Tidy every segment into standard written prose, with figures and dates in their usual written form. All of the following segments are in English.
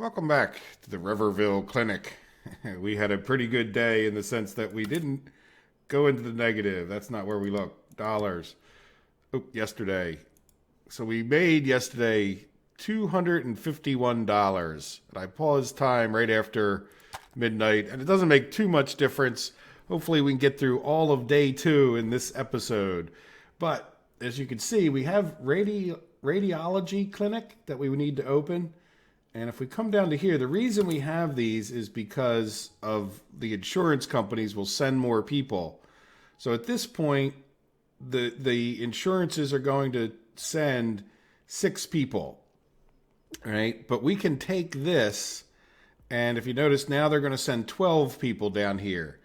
Welcome back to the Riverville Clinic. We had a pretty good day in the sense that we didn't go into the negative. That's not where we look. Dollars. Oh, yesterday. So we made yesterday $251. And I paused time right after midnight, and it doesn't make too much difference. Hopefully we can get through all of day 2 in this episode. But as you can see, we have radiology clinic that we need to open. And if we come down to here, the reason we have these is because of the insurance companies will send more people. So at this point, the insurances are going to send 6 people, right? But we can take this, and if you notice now they're going to send 12 people down here.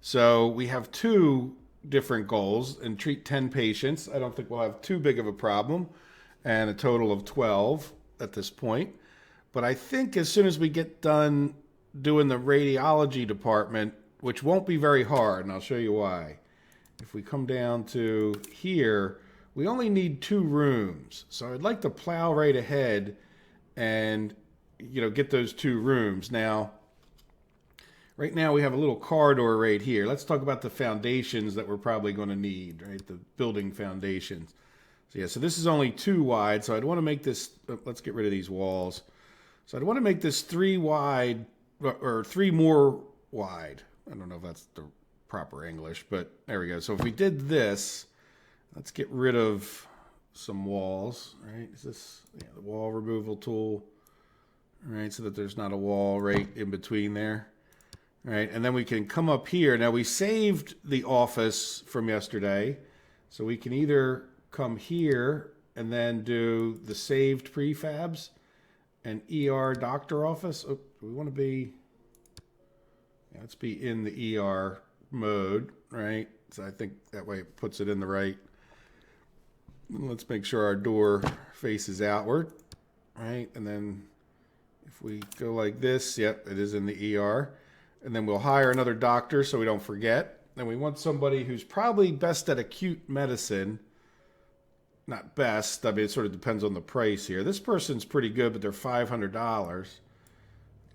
So we have 2 different goals and treat 10 patients. I don't think we'll have too big of a problem, and a total of 12 at this point. But I think as soon as we get done doing the radiology department, which won't be very hard, and I'll show you why. If we come down to here, we only need 2 rooms. So I'd like to plow right ahead and, get those 2 rooms. Now, right now we have a little corridor right here. Let's talk about the foundations that we're probably going to need, right? The building foundations. So this is only 2 wide. So I'd want to make this, let's get rid of these walls. So I'd want to make this 3 wide, or 3 more wide. I don't know if that's the proper English, but there we go. So if we did this, let's get rid of some walls, right? Is this the wall removal tool, right? So that there's not a wall right in between there, right? And then we can come up here. Now we saved the office from yesterday, so we can either come here and then do the saved prefabs, an ER doctor office. Oh, we want to be, let's be in the ER mode, right? So I think that way it puts it in the right. Let's make sure our door faces outward, right? And then if we go like this, yep, it is in the ER. And then we'll hire another doctor so we don't forget. And we want somebody who's probably best at acute medicine. Not best. I mean, it sort of depends on the price here. This person's pretty good, but they're $500. I'd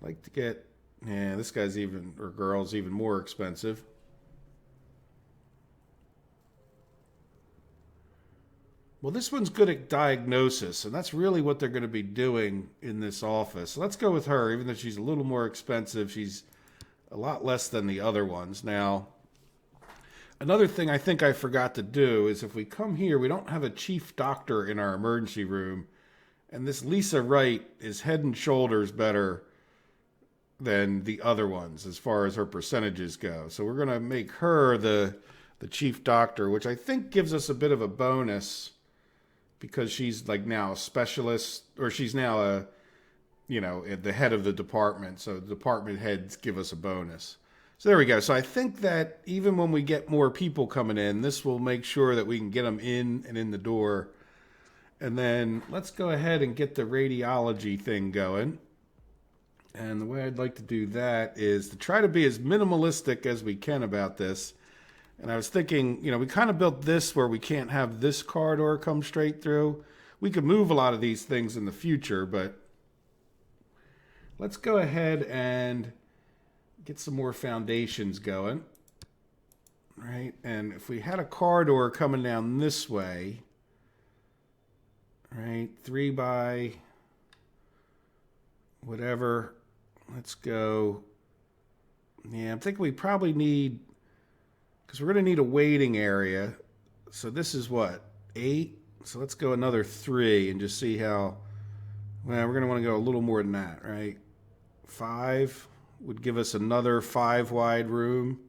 like to get, this guy's even, or girl's even more expensive. Well, this one's good at diagnosis, and that's really what they're going to be doing in this office. So let's go with her, even though she's a little more expensive. She's a lot less than the other ones. Now, another thing I think I forgot to do is if we come here, we don't have a chief doctor in our emergency room. And this Lisa Wright is head and shoulders better than the other ones as far as her percentages go. So we're going to make her the chief doctor, which I think gives us a bit of a bonus because she's like now a specialist, or she's now the head of the department. So the department heads give us a bonus. So there we go. So I think that even when we get more people coming in, this will make sure that we can get them in and in the door. And then let's go ahead and get the radiology thing going. And the way I'd like to do that is to try to be as minimalistic as we can about this. And I was thinking, we kind of built this where we can't have this corridor come straight through. We could move a lot of these things in the future, but let's go ahead and get some more foundations going, right? And if we had a corridor coming down this way, right, 3 by whatever, let's go. I'm thinking we probably need, because we're going to need a waiting area. So this is what, 8? So let's go another 3 and just see how, we're going to want to go a little more than that, right? 5 would give us another 5 wide room.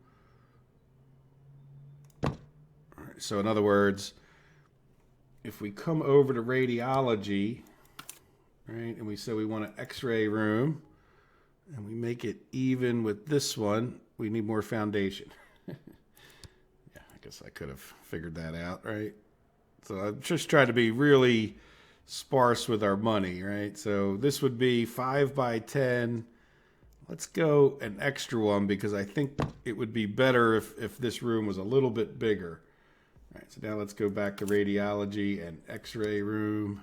All right, so in other words, if we come over to radiology, right, and we say we want an x-ray room, and we make it even with this one, we need more foundation. I guess I could have figured that out, right? So I'm just trying to be really sparse with our money, right? So this would be 5 by 10. Let's go an extra one because I think it would be better if this room was a little bit bigger. All right, so now let's go back to radiology and x-ray room.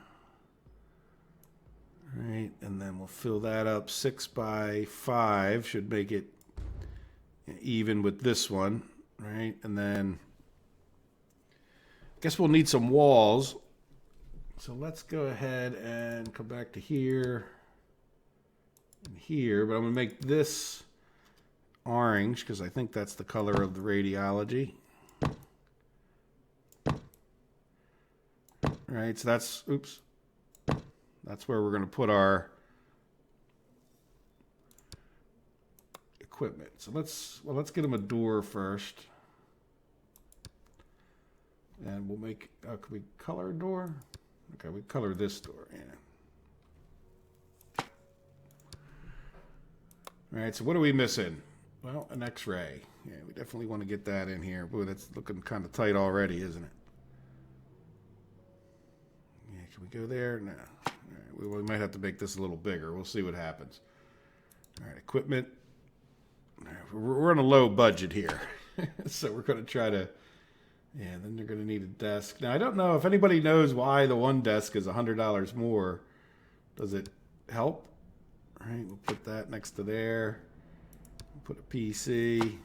All right? And then we'll fill that up 6 by 5, should make it even with this one, right? And then I guess we'll need some walls. So let's go ahead and come back to here and here, but I'm gonna make this orange because I think that's the color of the radiology. Right, so that's, oops, that's where we're gonna put our equipment. So let's get them a door first. And we'll make, can we color a door? Okay, we color this door, yeah. All right, so what are we missing? Well, an x-ray. Yeah, we definitely want to get that in here. Boy, that's looking kind of tight already, isn't it? Yeah, can we go there? No. All right, we might have to make this a little bigger. We'll see what happens. All right, equipment. All right, we're on a low budget here. So we're going to try to, yeah, then they're going to need a desk. Now, I don't know if anybody knows why the one desk is $100 more. Does it help? All right, we'll put that next to there. We'll put a PC.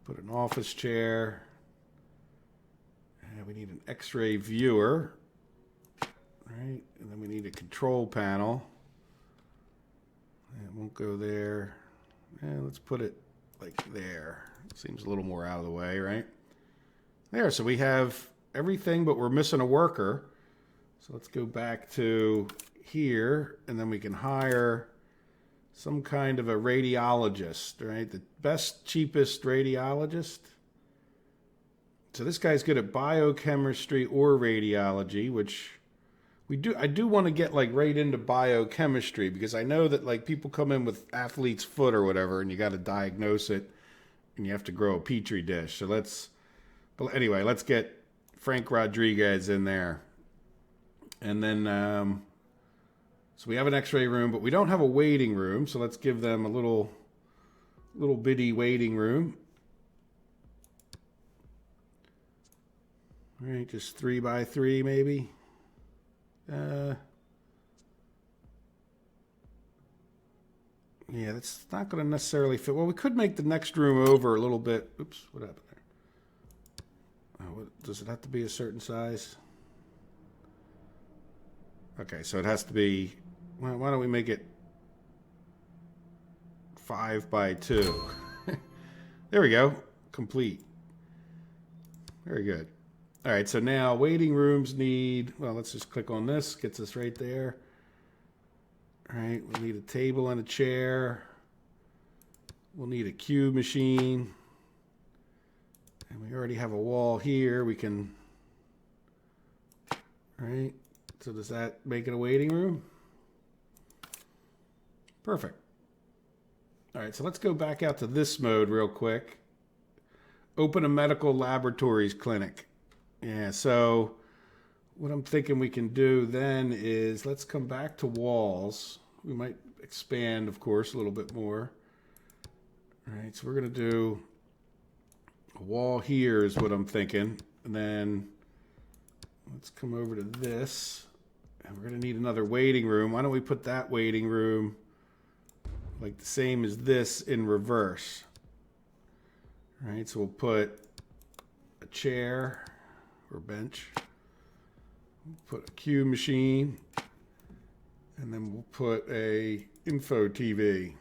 Put an office chair. And we need an x-ray viewer. Right, and then we need a control panel. It won't go there. Yeah, let's put it like there. Seems a little more out of the way, right? There, so we have everything, but we're missing a worker. So let's go back to here, and then we can hire some kind of a radiologist, right? The best, cheapest radiologist. So this guy's good at biochemistry or radiology, which I do want to get like right into biochemistry, because I know that like people come in with athlete's foot or whatever, and you got to diagnose it, and you have to grow a petri dish. So but anyway, let's get Frank Rodriguez in there. And then, so we have an x-ray room, but we don't have a waiting room. So let's give them a little bitty waiting room. All right, just 3 by 3 maybe. Yeah, that's not going to necessarily fit. Well, we could make the next room over a little bit. Oops, what happened there? Does it have to be a certain size? Okay, so it has to be, well, why don't we make it 5 by 2? There we go, complete. Very good. All right, so now waiting rooms need, well, let's just click on this, gets us right there. All right, we'll need a table and a chair. We'll need a cube machine. And we already have a wall here. We can, all right, so does that make it a waiting room? Perfect. All right, so let's go back out to this mode real quick. Open a medical laboratories clinic. Yeah, so what I'm thinking we can do then is let's come back to walls. We might expand, of course, a little bit more. All right, so we're going to do a wall here is what I'm thinking. And then let's come over to this. And we're going to need another waiting room. Why don't we put that waiting room like the same as this in reverse? All right, so we'll put a chair or bench. We'll put a cube machine, and then we'll put a info TV.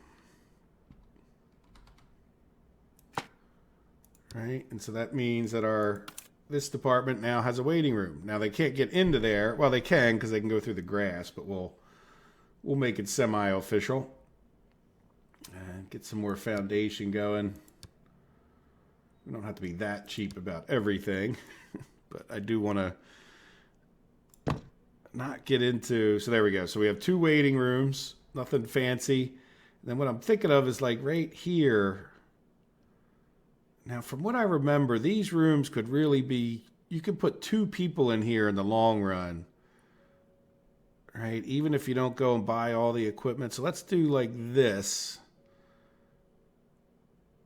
Right, and so that means that this department now has a waiting room. Now they can't get into there. Well, they can because they can go through the grass, but we'll make it semi-official and get some more foundation going. We don't have to be that cheap about everything, but I do want to not get into, so there we go. So we have 2 waiting rooms, nothing fancy. And then what I'm thinking of is like right here. Now, from what I remember, these rooms could really be, you could put 2 people in here in the long run, right? Even if you don't go and buy all the equipment. So let's do like this.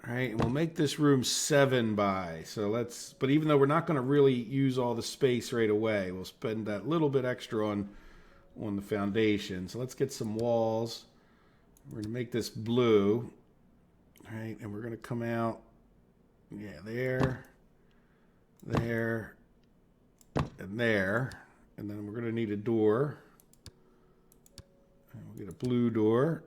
All right, and we'll make this room 7 by. So but even though we're not going to really use all the space right away, we'll spend that little bit extra on on the foundation. So let's get some walls. We're going to make this blue, right? And we're going to come out, yeah, there, there, and there. And then we're going to need a door. And we'll get a blue door.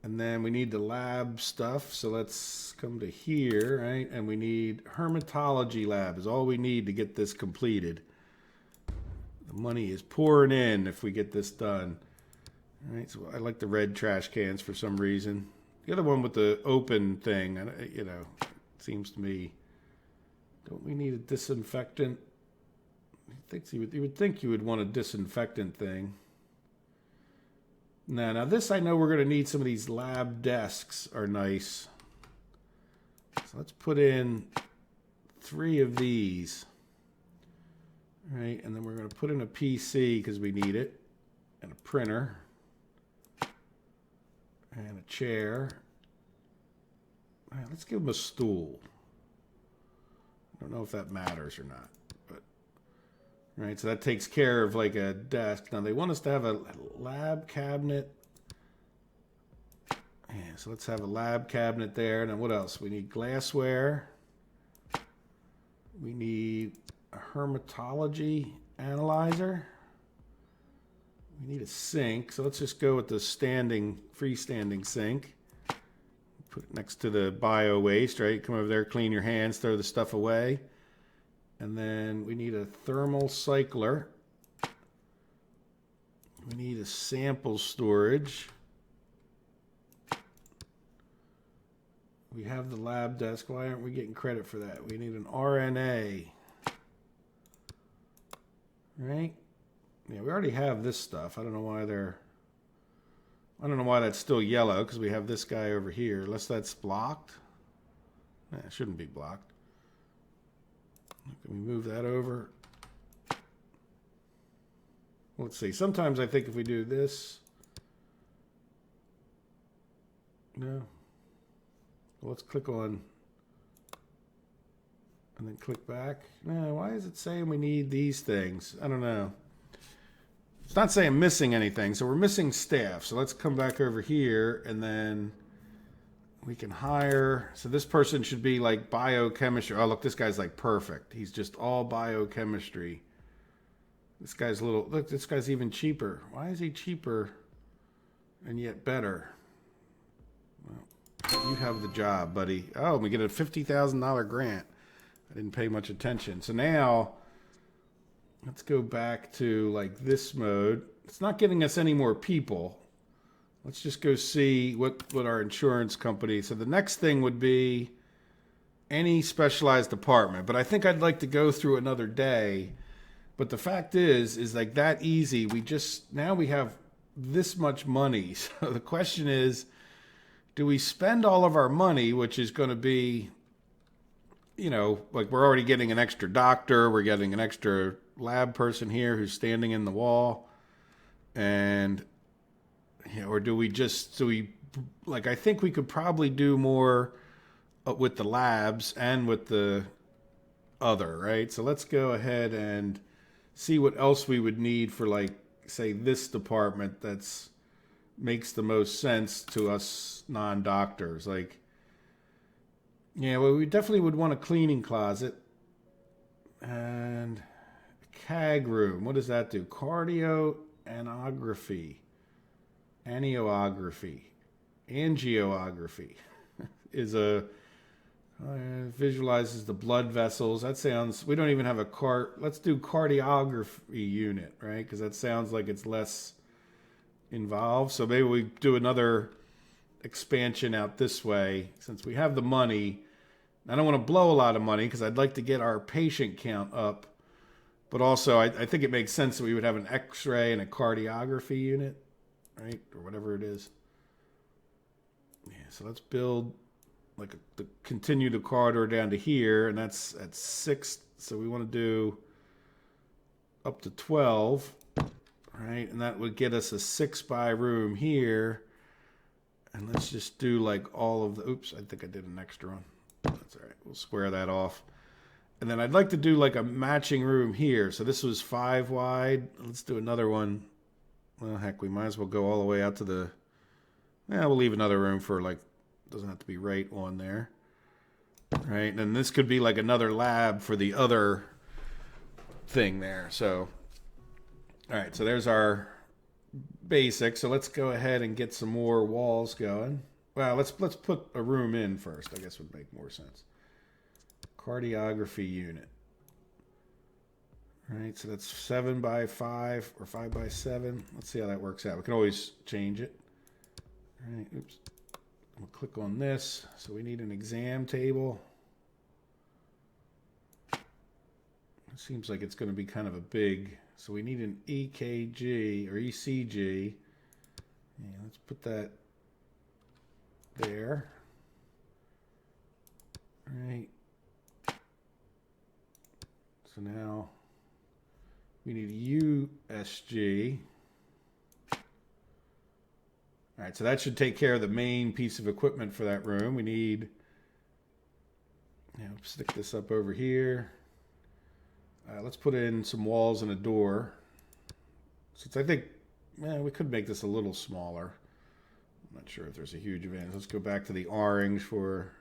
And then we need the lab stuff. So let's come to here, right? And we need hermatology lab is all we need to get this completed. The money is pouring in if we get this done. All right, so I like the red trash cans for some reason. The other one with the open thing, you know, it seems to me, don't we need a disinfectant? You would think you would want a disinfectant thing. Now this I know we're going to need some of these lab desks are nice. So let's put in 3 of these. All right, and then we're going to put in a PC because we need it, and a printer, and a chair. All right, let's give them a stool. I don't know if that matters or not. Right, so that takes care of like a desk. Now they want us to have a lab cabinet. Yeah, so let's have a lab cabinet there. Now what else? We need glassware. We need a hermatology analyzer. We need a sink. So let's just go with the freestanding sink. Put it next to the bio waste, right? Come over there, clean your hands, throw the stuff away. And then we need a thermal cycler. We need a sample storage. We have the lab desk. Why aren't we getting credit for that? We need an RNA. Right? Yeah, we already have this stuff. I don't know why that's still yellow, because we have this guy over here. Unless that's blocked. Nah, it shouldn't be blocked. Can we move that over? Let's see. Sometimes I think if we do this. No. Well, let's click on and then click back. No, why is it saying we need these things? I don't know. It's not saying missing anything, so we're missing staff. So let's come back over here and then we can hire. So this person should be like biochemistry. Oh, look, this guy's like perfect. He's just all biochemistry. This guy's look, this guy's even cheaper. Why is he cheaper and yet better? Well, you have the job, buddy. Oh, we get a $50,000 grant. I didn't pay much attention. So now let's go back to like this mode. It's not getting us any more people. Let's just go see what our insurance company. So the next thing would be any specialized department. But I think I'd like to go through another day. But the fact is like that easy. Now we have this much money. So the question is, do we spend all of our money, which is going to be, you know, like we're already getting an extra doctor. We're getting an extra lab person here who's standing in the wall. And yeah, or do we like, I think we could probably do more with the labs and with the other, right? So let's go ahead and see what else we would need for, like, say, this department that's makes the most sense to us non-doctors. Like, yeah, well, we definitely would want a cleaning closet and a CAG room. What does that do? Cardiology. Angiography is visualizes the blood vessels. That sounds, we don't even have let's do cardiography unit, right? Because that sounds like it's less involved. So maybe we do another expansion out this way since we have the money. I don't want to blow a lot of money because I'd like to get our patient count up. But also, I think it makes sense that we would have an X-ray and a cardiography unit, right? Or whatever it is. Yeah, so let's build continue the corridor down to here, and that's at 6. So we want to do up to 12, right? And that would get us a 6-by room here. And let's just do like all of the, oops, I think I did an extra one. That's all right. We'll square that off. And then I'd like to do like a matching room here. So this was 5 wide. Let's do another one. Well, heck, we might as well go all the way out to the... Yeah, we'll leave another room for like... Doesn't have to be right on there. Right, and then this could be like another lab for the other thing there. So, all right, so there's our basic. So let's go ahead and get some more walls going. Well, let's put a room in first. I guess would make more sense. Cardiography unit. All right, so that's 7 by 5 or 5 by 7. Let's see how that works out. We can always change it. All right, oops. We'll click on this. So we need an exam table. It seems like it's going to be kind of a big. So we need an EKG or ECG. Yeah, let's put that there. All right. So now we need a USG. All right, so that should take care of the main piece of equipment for that room. We need, stick this up over here. Let's put in some walls and a door. Since I think, we could make this a little smaller. I'm not sure if there's a huge advantage. Let's go back to the orange for,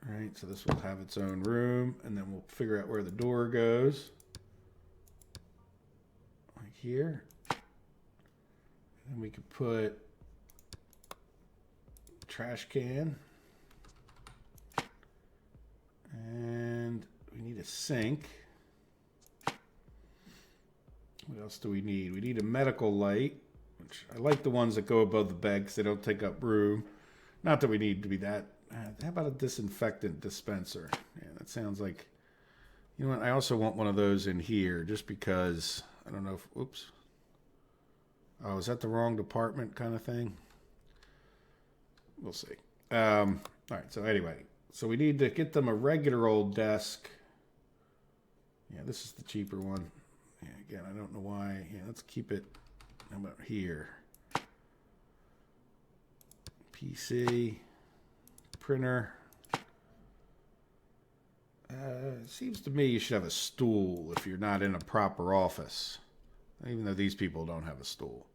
all right, so this will have its own room, and then we'll figure out where the door goes. Like here. And we could put trash can. And we need a sink. What else do we need? We need a medical light, which I like the ones that go above the bed because they don't take up room. Not that we need to be that. How about a disinfectant dispenser? Yeah, that sounds like, you know what? I also want one of those in here just because, I don't know if, oops. Oh, is that the wrong department kind of thing? We'll see. All right, so anyway. So we need to get them a regular old desk. Yeah, this is the cheaper one. Yeah, again, I don't know why. Yeah, let's keep it, how about here? PC, printer. It seems to me you should have a stool if you're not in a proper office. Even though these people don't have a stool.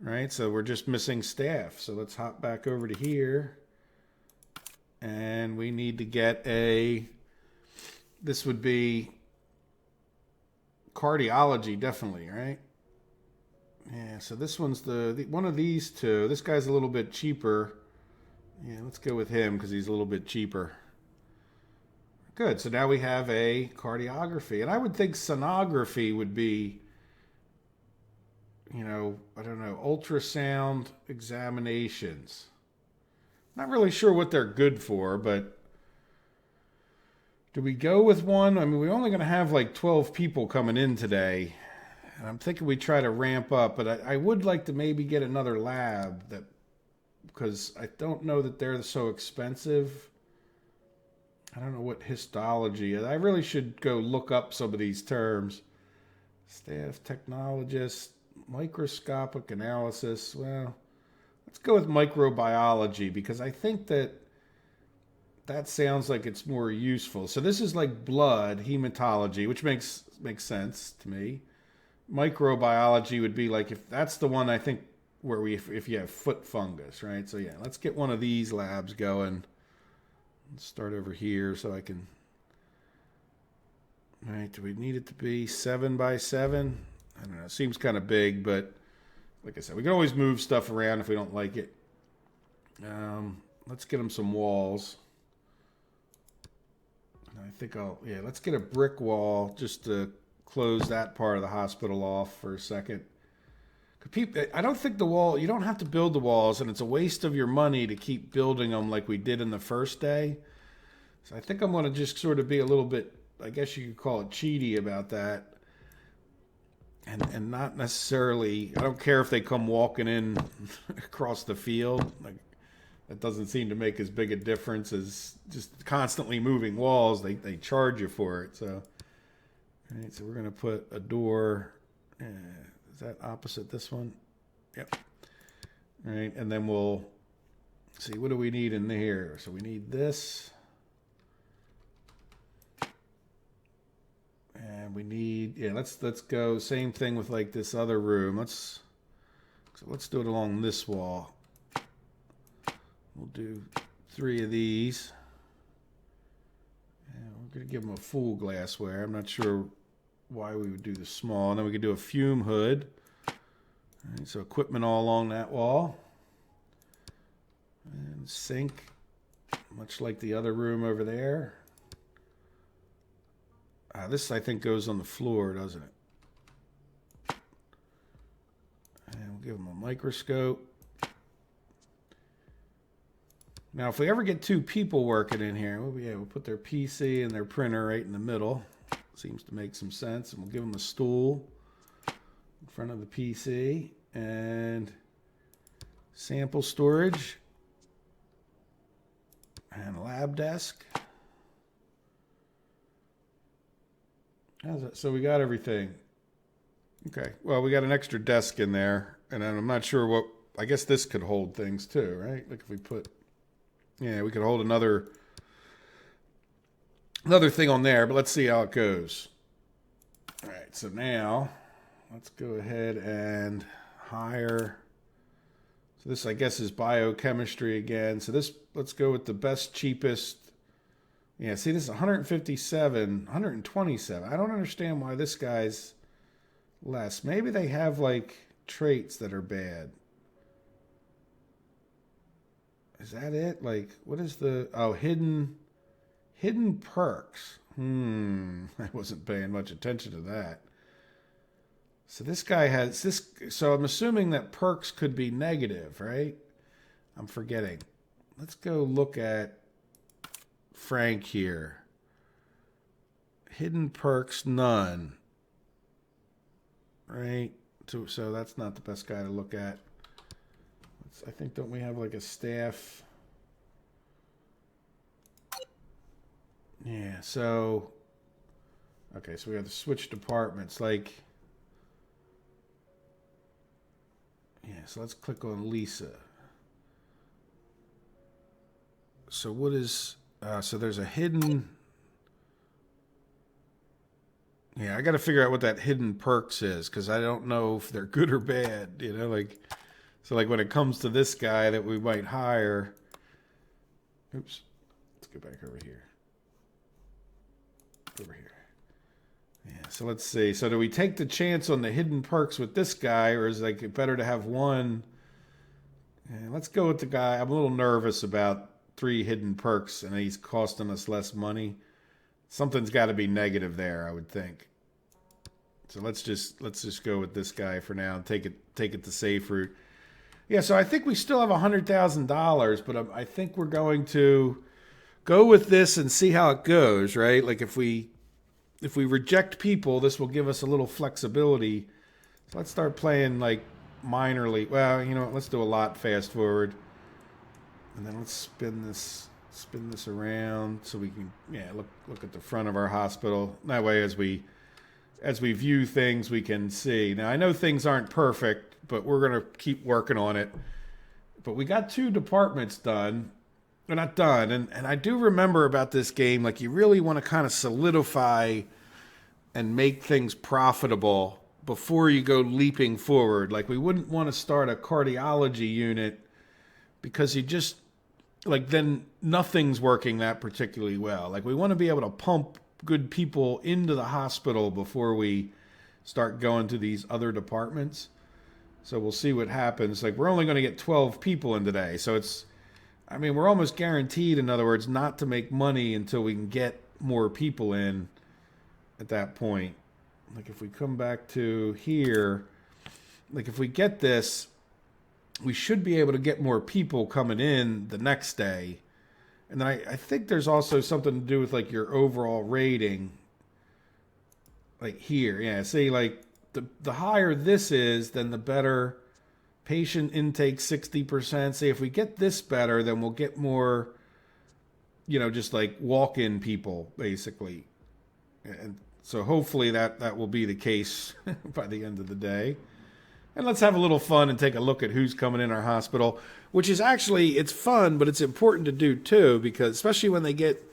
Right, so we're just missing staff. So let's hop back over to here. And we need to get this would be cardiology, definitely, right? Yeah, so this one's the one of these two. This guy's a little bit cheaper. Yeah, let's go with him because he's a little bit cheaper. Good, so now we have a cardiography. And I would think sonography would be, I don't know, ultrasound examinations. Not really sure what they're good for, but do we go with one? I mean, we're only going to have like 12 people coming in today. And I'm thinking we try to ramp up, but I would like to maybe get another lab because I don't know that they're so expensive. I don't know what histology is. I really should go look up some of these terms. Staff technologist, microscopic analysis. Well, let's go with microbiology because I think that sounds like it's more useful. So this is like blood hematology, which makes sense to me. Microbiology would be like, if that's the one I think where if you have foot fungus, right? So yeah, let's get one of these labs going. Let's start over here so I can. All right, do we need it to be 7 by 7? I don't know. It seems kind of big, but like I said, we can always move stuff around if we don't like it. Let's get them some walls. I think let's get a brick wall just to close that part of the hospital off for a second. I don't think you don't have to build the walls, and it's a waste of your money to keep building them like we did in the first day. So I think I'm going to just sort of be a little bit, I guess you could call it cheaty about that. And not necessarily, I don't care if they come walking in across the field. Like, that doesn't seem to make as big a difference as just constantly moving walls. They charge you for it. So, all right, so we're going to put a door. Is that opposite this one? Yep. All right, and then we'll see, what do we need in here? So we need this. And we need, yeah, let's go same thing with like this other room. Let's do it along this wall. We'll do 3 of these. And we're going to give them a full glassware. I'm not sure why we would do the small. And then we could do a fume hood. All right, so equipment all along that wall. And sink, much like the other room over there. This, I think, goes on the floor, doesn't it? And we'll give them a microscope. Now, if we ever get 2 people working in here, we'll put their PC and their printer right in the middle. Seems to make some sense. And we'll give them a stool in front of the PC and sample storage and a lab desk. How's that? So we got everything. Okay. Well, we got an extra desk in there, and I'm not sure what. I guess this could hold things too, right? Like if we put, yeah, we could hold another thing on there. But let's see how it goes. All right. So now let's go ahead and hire. So this, I guess, is biochemistry again. So this, let's go with the best, cheapest. Yeah, see, this is 157, 127. I don't understand why this guy's less. Maybe they have, like, traits that are bad. Is that it? Like, what is the... Oh, hidden perks. I wasn't paying much attention to that. So this guy has this... So I'm assuming that perks could be negative, right? I'm forgetting. Let's go look at Frank here. Hidden perks, none. Right? So that's not the best guy to look at. I think, don't we have like a staff? Yeah, so... Okay, so we have to switch departments. Like... Yeah, so let's click on Lisa. So what is... so there's a hidden... Yeah, I got to figure out what that hidden perks is, because I don't know if they're good or bad, you know, like... So like when it comes to this guy that we might hire... Oops. Let's go back over here. Over here. Yeah, so let's see. So do we take the chance on the hidden perks with this guy, or is it like better to have one? Yeah, let's go with the guy. I'm a little nervous about 3 hidden perks, and he's costing us less money. Something's got to be negative there, I would think. So let's just go with this guy for now and take it the safe route. Yeah, so I think we still have $100,000, but I think we're going to go with this and see how it goes, right? Like if we reject people, this will give us a little flexibility. So let's start playing like minorly. Well, you know what? Let's do a lot fast forward. And then let's spin this around so we can look at the front of our hospital. That way as we view things we can see. Now I know things aren't perfect, but we're going to keep working on it. But we got 2 departments done. They're not done. And I do remember about this game, like you really want to kind of solidify and make things profitable before you go leaping forward. Like we wouldn't want to start a cardiology unit because you just, like then nothing's working that particularly well. Like we want to be able to pump good people into the hospital before we start going to these other departments. So we'll see what happens. Like we're only going to get 12 people in today. So we're almost guaranteed, in other words, not to make money until we can get more people in at that point. Like if we come back to here, like if we get this, we should be able to get more people coming in the next day. And then I think there's also something to do with like your overall rating. Like here, yeah, say like the higher this is, then the better. Patient intake 60%. Say if we get this better, then we'll get more, just like walk-in people, basically. And so hopefully that will be the case by the end of the day. And let's have a little fun and take a look at who's coming in our hospital, which is actually, it's fun, but it's important to do too, because especially when they get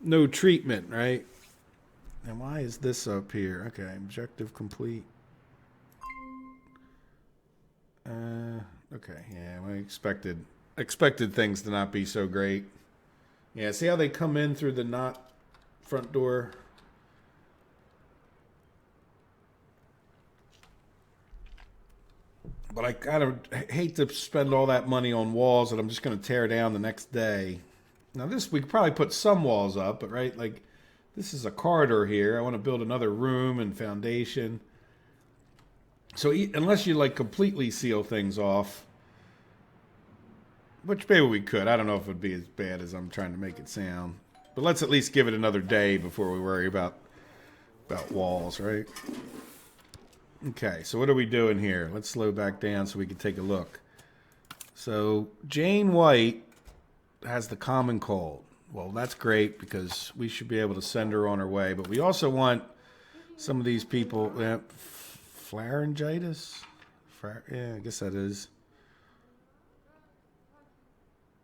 no treatment, right? And why is this up here? Okay, objective complete. Okay, yeah, we expected things to not be so great. Yeah, see how they come in through the not front door? But I kind of hate to spend all that money on walls that I'm just going to tear down the next day. Now this, we could probably put some walls up, but right, like this is a corridor here. I want to build another room and foundation. So unless you like completely seal things off, which maybe we could. I don't know if it would be as bad as I'm trying to make it sound. But let's at least give it another day before we worry about walls, right? Okay, so what are we doing here? Let's slow back down so we can take a look. So Jane White has the common cold. Well, that's great because we should be able to send her on her way. But we also want some of these people... Pharyngitis? Yeah, I guess that is.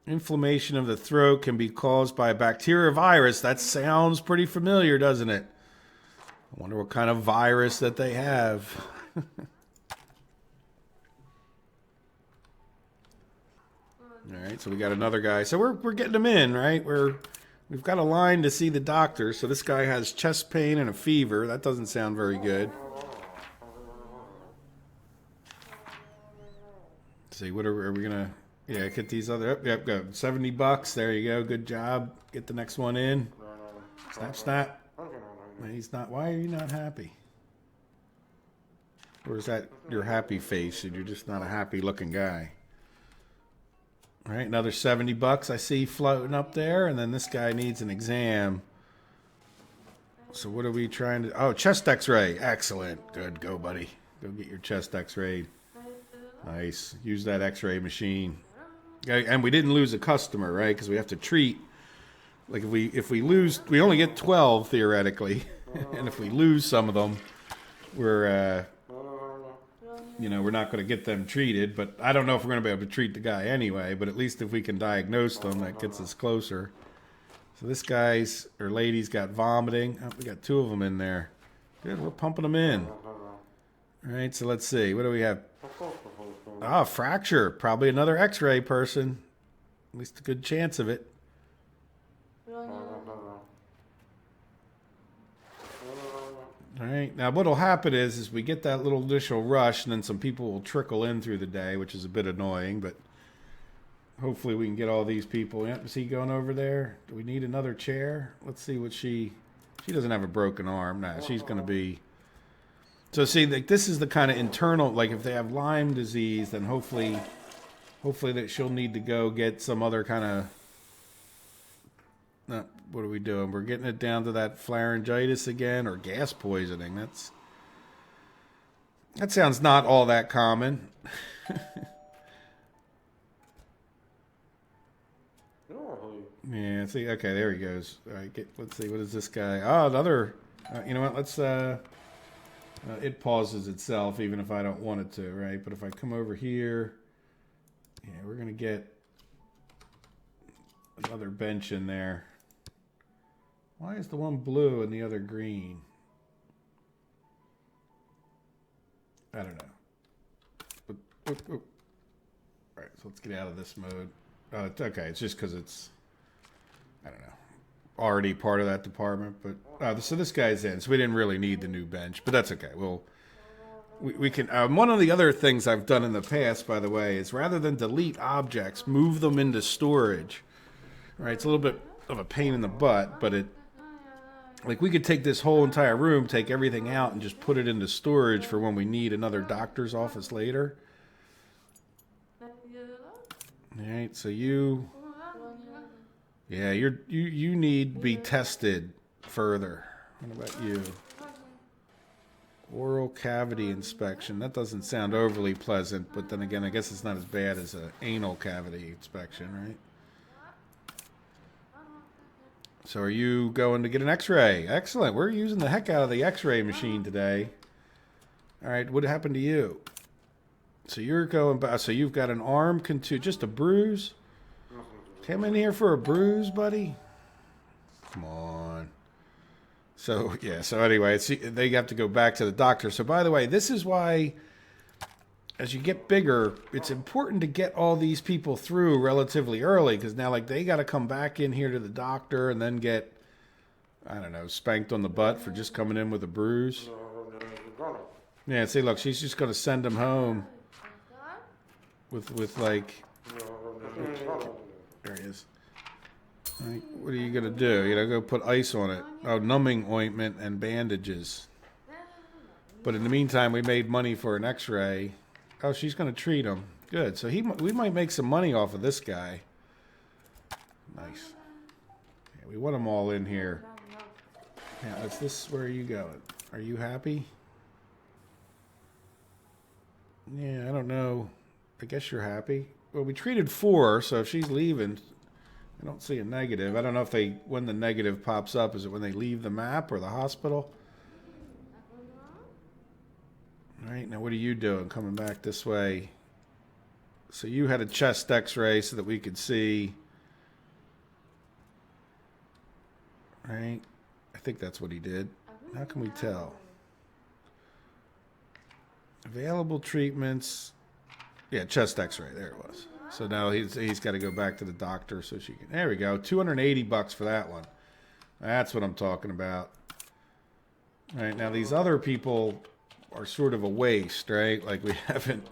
Inflammation of the throat can be caused by a bacteria or virus. That sounds pretty familiar, doesn't it? I wonder what kind of virus that they have. All right, so we got another guy. So we're getting him in, right? We've got a line to see the doctor. So this guy has chest pain and a fever. That doesn't sound very good. Let's see, what are we gonna? Yeah, get these other. Yep, go $70. There you go. Good job. Get the next one in. Snap. He's not. Why are you not happy? Or is that your happy face and you're just not a happy looking guy? All right, another $70 I see floating up there, and then this guy needs an exam. So what are we trying to? Oh, chest X-ray. Excellent. Good. Go, buddy. Go get your chest X-rayed. Nice. Use that X-ray machine. And we didn't lose a customer, right? Because we have to treat. Like if we lose, we only get 12 theoretically, and if we lose some of them, we're not going to get them treated. But I don't know if we're going to be able to treat the guy anyway. But at least if we can diagnose them, that gets us closer. So this guy's or lady's got vomiting. Oh, we got 2 of them in there. Good. We're pumping them in. All right. So let's see. What do we have? Ah, fracture. Probably another X-ray person. At least a good chance of it. All right. Now, what'll happen is we get that little initial rush, and then some people will trickle in through the day, which is a bit annoying. But hopefully, we can get all these people. Yep. Is he going over there? Do we need another chair? Let's see what she doesn't have a broken arm. Nah, she's going to be. So see, like this is the kind of internal. Like if they have Lyme disease, then hopefully that she'll need to go get some other kind of. What are we doing? We're getting it down to that pharyngitis again, or gas poisoning. That sounds not all that common. Yeah. See. Okay. There he goes. All right. Let's see. What is this guy? Oh, another. You know what? Let's. It pauses itself even if I don't want it to, right? But if I come over here, yeah, we're going to get another bench in there. Why is the one blue and the other green? I don't know. All right, so let's get out of this mode. It's okay. It's just because it's, I don't know, already part of that department. But so this guy's in, so we didn't really need the new bench, but that's okay. We can. One of the other things I've done in the past, by the way, is rather than delete objects, move them into storage. Right? It's a little bit of a pain in the butt, but like we could take this whole entire room, take everything out, and just put it into storage for when we need another doctor's office later. All right, so you need to be tested further. What about you? Oral cavity inspection. That doesn't sound overly pleasant, but then again, I guess it's not as bad as an anal cavity inspection, right? So are you going to get an X-ray? Excellent. We're using the heck out of the X-ray machine today. All right, what happened to you? So you're going back. So you've got an arm contusion, just a bruise? Come in here for a bruise, buddy? Come on. So, yeah. So, anyway, they have to go back to the doctor. So, by the way, this is why, as you get bigger, it's important to get all these people through relatively early. Because now, like, they got to come back in here to the doctor and then get, I don't know, spanked on the butt for just coming in with a bruise. Yeah, see, look, she's just going to send him home with like, there he is. Like, what are you going to do? You know, go put ice on it. Oh, numbing ointment and bandages. But in the meantime, we made money for an x-ray. Oh, she's going to treat him. Good. So we might make some money off of this guy. Nice. Yeah, we want them all in here. Yeah, is this where are you going? Are you happy? Yeah, I don't know. I guess you're happy. Well, we treated 4, so if she's leaving, I don't see a negative. I don't know if when the negative pops up, is it when they leave the map or the hospital? All right, now what are you doing coming back this way? So you had a chest x-ray so that we could see. Right? I think that's what he did. How can we tell? Available treatments. Yeah, chest x-ray. There it was. So now he's got to go back to the doctor so she can. There we go. $280 for that one. That's what I'm talking about. All right, now these other people are sort of a waste, right? Like we haven't,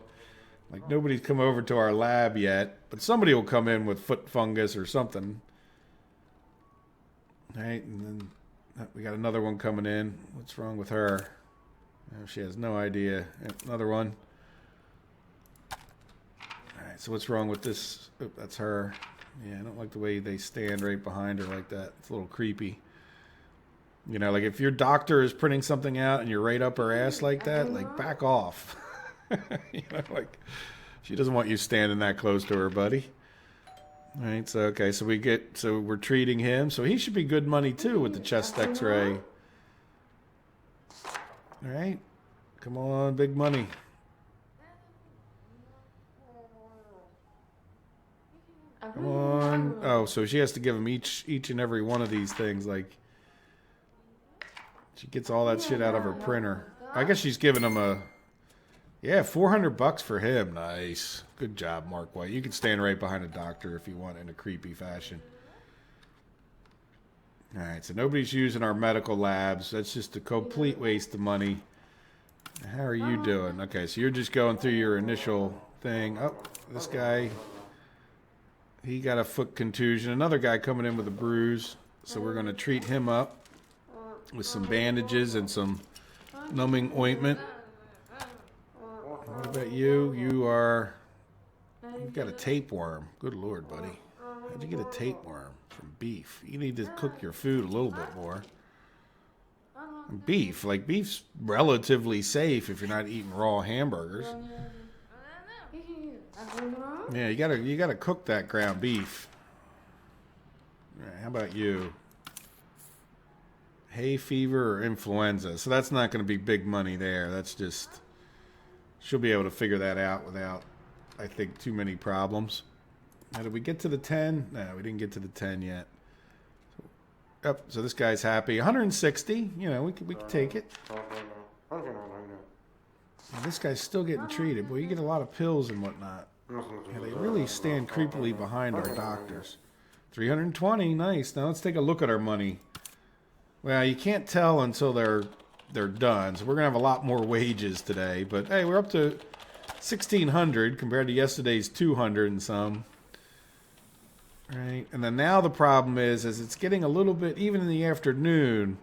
like nobody's come over to our lab yet, but somebody will come in with foot fungus or something. All right, and then we got another one coming in. What's wrong with her? She has no idea. Another one. All right, so what's wrong with this? Oh, that's her. Yeah, I don't like the way they stand right behind her like that. It's a little creepy. You know, like if your doctor is printing something out and you're right up her ass like that, like back off. You know, like she doesn't want you standing that close to her, buddy. All right, so okay, so we're treating him, so he should be good money too with the chest x-ray. All right, come on, big money. Come on. Oh, so she has to give him each and every one of these things. Like she gets all that shit out of her printer. I guess she's giving him $400 for him. Nice, good job, Mark White. You can stand right behind a doctor if you want in a creepy fashion. All right, so nobody's using our medical labs. That's just a complete waste of money. How are you doing? Okay, so you're just going through your initial thing. Oh, this guy, he got a foot contusion. Another guy coming in with a bruise. So we're going to treat him up with some bandages and some numbing ointment. What about you? You've got a tapeworm. Good Lord, buddy. How'd you get a tapeworm? From beef. You need to cook your food a little bit more. Beef's relatively safe if you're not eating raw hamburgers. Yeah, you gotta cook that ground beef. All right, how about you? Hay fever or influenza. So that's not going to be big money there. That's just she'll be able to figure that out without, I think, too many problems. Now, did we get to the 10? No, we didn't get to the 10 yet. So this guy's happy. 160. You know, we could take it. Now, this guy's still getting treated. Boy, you get a lot of pills and whatnot. Yeah, they really stand creepily behind our doctors. 320. Nice. Now let's take a look at our money. Well, you can't tell until they're done. So we're gonna have a lot more wages today. But hey, we're up to 1,600 compared to yesterday's 200 and some. Right, and then now the problem is it's getting a little bit, even in the afternoon,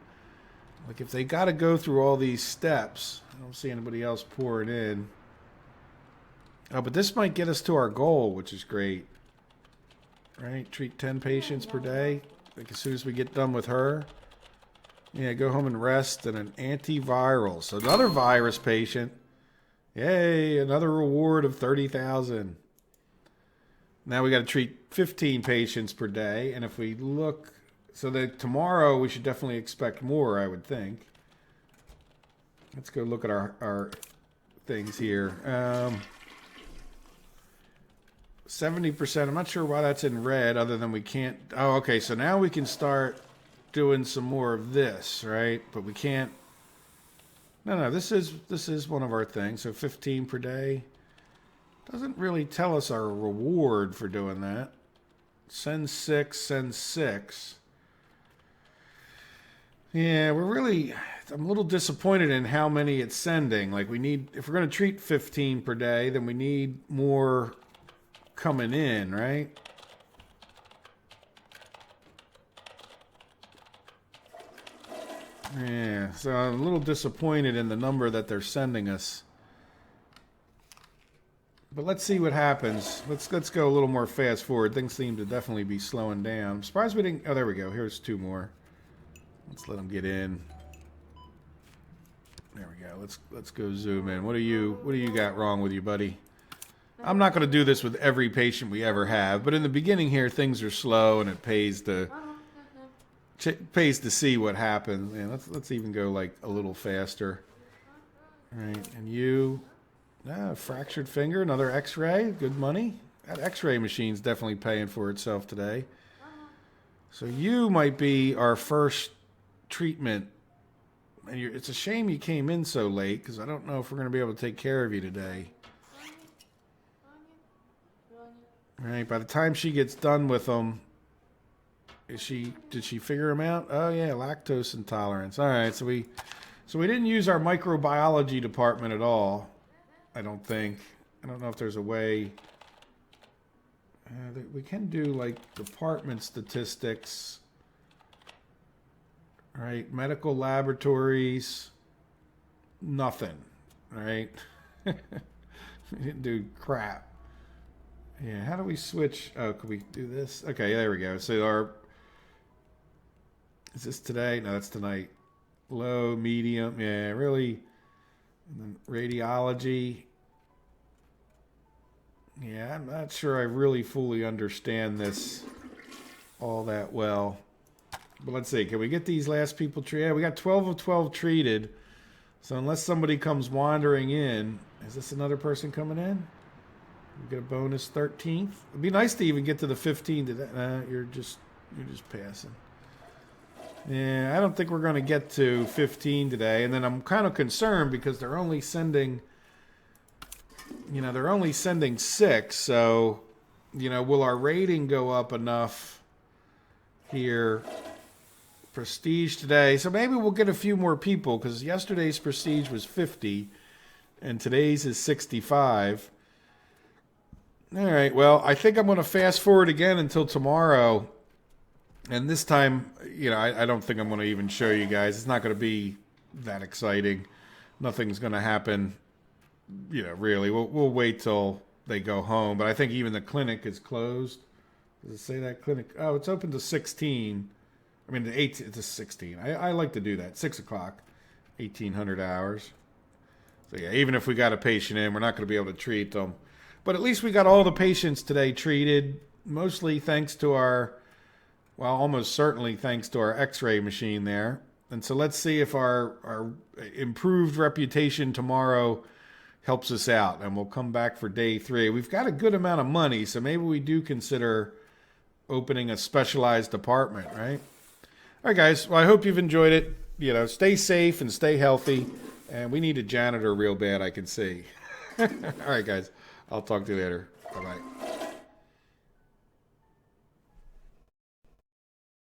like if they got to go through all these steps, I don't see anybody else pouring in. Oh, but this might get us to our goal, which is great. Right, treat 10 patients per day. Like as soon as we get done with her, yeah, go home and rest, and an antiviral. So another virus patient. Yay, another reward of 30,000. Now we got to treat 15 patients per day, and if we look, so that tomorrow we should definitely expect more, I would think. Let's go look at our things here. 70%. I'm not sure why that's in red, other than we can't. Oh, okay. So now we can start doing some more of this, right? But we can't. No, this is one of our things. So 15 per day doesn't really tell us our reward for doing that. Send 6, send 6. Yeah, I'm a little disappointed in how many it's sending. Like if we're going to treat 15 per day, then we need more coming in, right? Yeah, so I'm a little disappointed in the number that they're sending us. But let's see what happens. Let's go a little more fast forward. Things seem to definitely be slowing down. I'm surprised we didn't. Oh, there we go. Here's 2 more. Let's let them get in. There we go. Let's go zoom in. What do you got wrong with you, buddy? I'm not going to do this with every patient we ever have, but in the beginning here, things are slow, and it pays to see what happens. Yeah, let's even go like a little faster. All right, and you, fractured finger, another X-ray, good money. That X-ray machine's definitely paying for itself today. So you might be our first treatment, and it's a shame you came in so late because I don't know if we're going to be able to take care of you today. All right, by the time she gets done with them, did she figure them out? Oh yeah, lactose intolerance. All right, so we didn't use our microbiology department at all. I don't think. I don't know if there's a way. We can do like department statistics. All right, medical laboratories. Nothing. All right, we didn't do crap. Yeah, how do we switch? Oh, could we do this? Okay, there we go. So is this today? No, that's tonight. Low, medium, yeah, really. And then radiology. Yeah, I'm not sure I really fully understand this all that well. But let's see, can we get these last people treated? Yeah, we got 12 of 12 treated. So unless somebody comes wandering in, is this another person coming in? We get a bonus 13th. It'd be nice to even get to the 15 today. You're just passing. Yeah, I don't think we're going to get to 15 today. And then I'm kind of concerned because they're only sending 6. So, will our rating go up enough here? Prestige today. So maybe we'll get a few more people because yesterday's prestige was 50 and today's is 65. All right, well, I think I'm going to fast forward again until tomorrow. And this time, I don't think I'm going to even show you guys. It's not going to be that exciting. Nothing's going to happen, really. We'll wait till they go home. But I think even the clinic is closed. Does it say that clinic? Oh, it's open to 16. I mean, it's a 16. I like to do that. 6 o'clock, 1,800 hours. So, yeah, even if we got a patient in, we're not going to be able to treat them. But at least we got all the patients today treated, mostly thanks to almost certainly thanks to our X-ray machine there. And so let's see if our improved reputation tomorrow helps us out. And we'll come back for day 3. We've got a good amount of money, so maybe we do consider opening a specialized department, right? All right, guys. Well, I hope you've enjoyed it. Stay safe and stay healthy. And we need a janitor real bad, I can see. All right, guys. I'll talk to you later. Bye-bye.